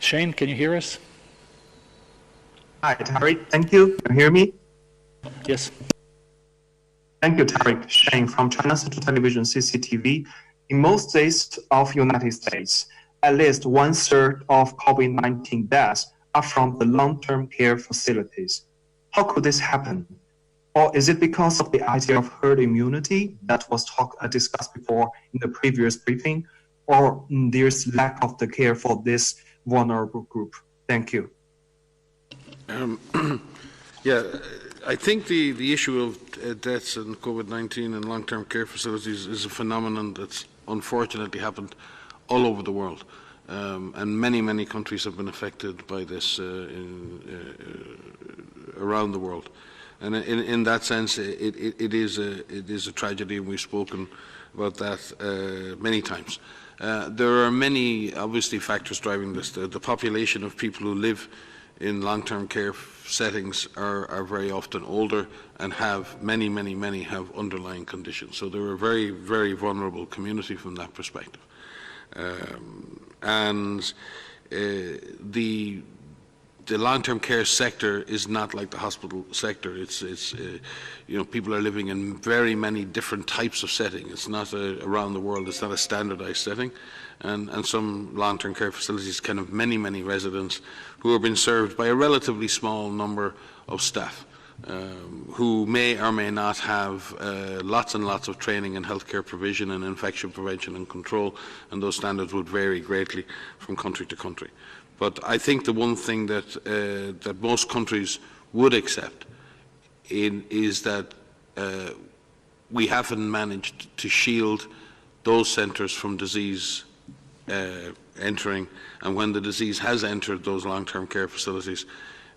Shane, can you hear us? Hi, Tariq. Thank you. Can you hear me? Yes. Thank you, Tariq. Shane from China Central Television, CCTV. In most states of United States, at least 1/3 of COVID-19 deaths are from the long-term care facilities. How could this happen? Or is it because of the idea of herd immunity that was discussed before in the previous briefing? Or there's lack of the care for this vulnerable group? Thank you. Yeah, I think the issue of deaths in COVID-19 in long-term care facilities is a phenomenon that's unfortunately happened all over the world. And many countries have been affected by this around the world. And in that sense, it is a tragedy, and we've spoken about that many times. There are many, obviously, factors driving this. The population of people who live in long-term care settings are very often older and have many have underlying conditions. So they're a very vulnerable community from that perspective. The long-term care sector is not like the hospital sector. It's people are living in very many different types of settings. It's not around the world. It's not a standardized setting, and some long-term care facilities can have many residents who are being served by a relatively small number of staff, who may or may not have lots and lots of training in healthcare provision and infection prevention and control, and those standards would vary greatly from country to country. But I think the one thing that most countries would accept is that we haven't managed to shield those centres from disease entering, and when the disease has entered those long-term care facilities,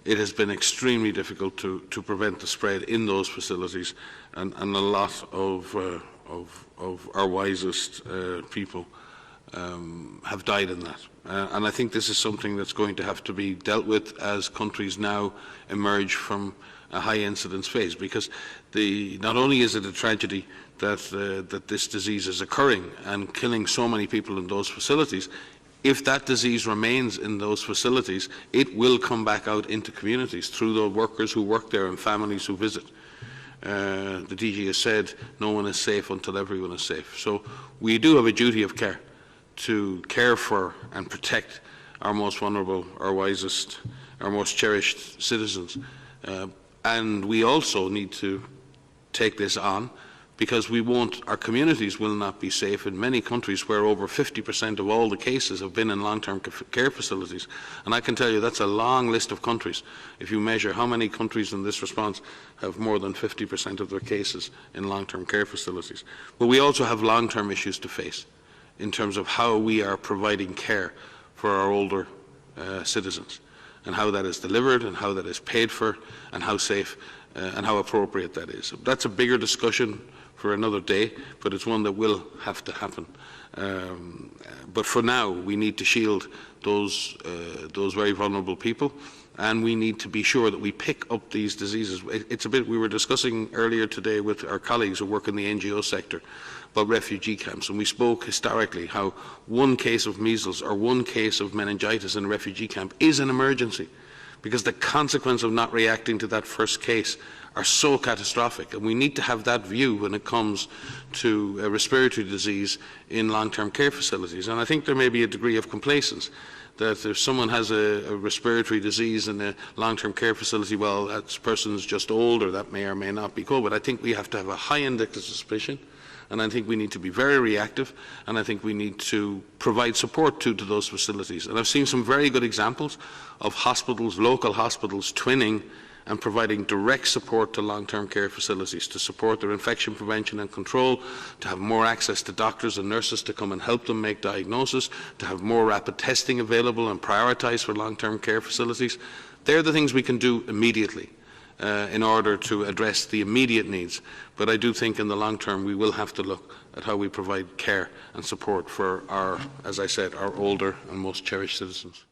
it has been extremely difficult to prevent the spread in those facilities, and a lot of our wisest people have died in that. And I think this is something that's going to have to be dealt with as countries now emerge from a high incidence phase, because not only is it a tragedy that this disease is occurring and killing so many people in those facilities, if that disease remains in those facilities, it will come back out into communities through the workers who work there and families who visit. The DG has said no one is safe until everyone is safe. So we do have a duty of care to care for and protect our most vulnerable, our wisest, our most cherished citizens. And we also need to take this on, because our communities will not be safe in many countries where over 50% of all the cases have been in long-term care facilities. And I can tell you that's a long list of countries. If you measure how many countries in this response have more than 50% of their cases in long-term care facilities. But we also have long-term issues to face in terms of how we are providing care for our older citizens, and how that is delivered and how that is paid for and how safe and how appropriate that is. That's a bigger discussion for another day, but it's one that will have to happen. But for now, we need to shield those very vulnerable people, and we need to be sure that we pick up these diseases. It's a bit, we were discussing earlier today with our colleagues who work in the NGO sector about refugee camps, and we spoke historically how one case of measles or one case of meningitis in a refugee camp is an emergency, because the consequence of not reacting to that first case are so catastrophic. And we need to have that view when it comes to respiratory disease in long-term care facilities. And I think there may be a degree of complacence that if someone has a respiratory disease in a long-term care facility, well, that person's just old, or that may or may not be COVID. I think we have to have a high index of suspicion, and I think we need to be very reactive, and I think we need to provide support to those facilities. And I've seen some very good examples of hospitals, local hospitals, twinning and providing direct support to long-term care facilities to support their infection prevention and control, to have more access to doctors and nurses to come and help them make diagnosis, to have more rapid testing available and prioritised for long-term care facilities. They're the things we can do immediately in order to address the immediate needs. But I do think in the long term we will have to look at how we provide care and support for our, as I said, our older and most cherished citizens.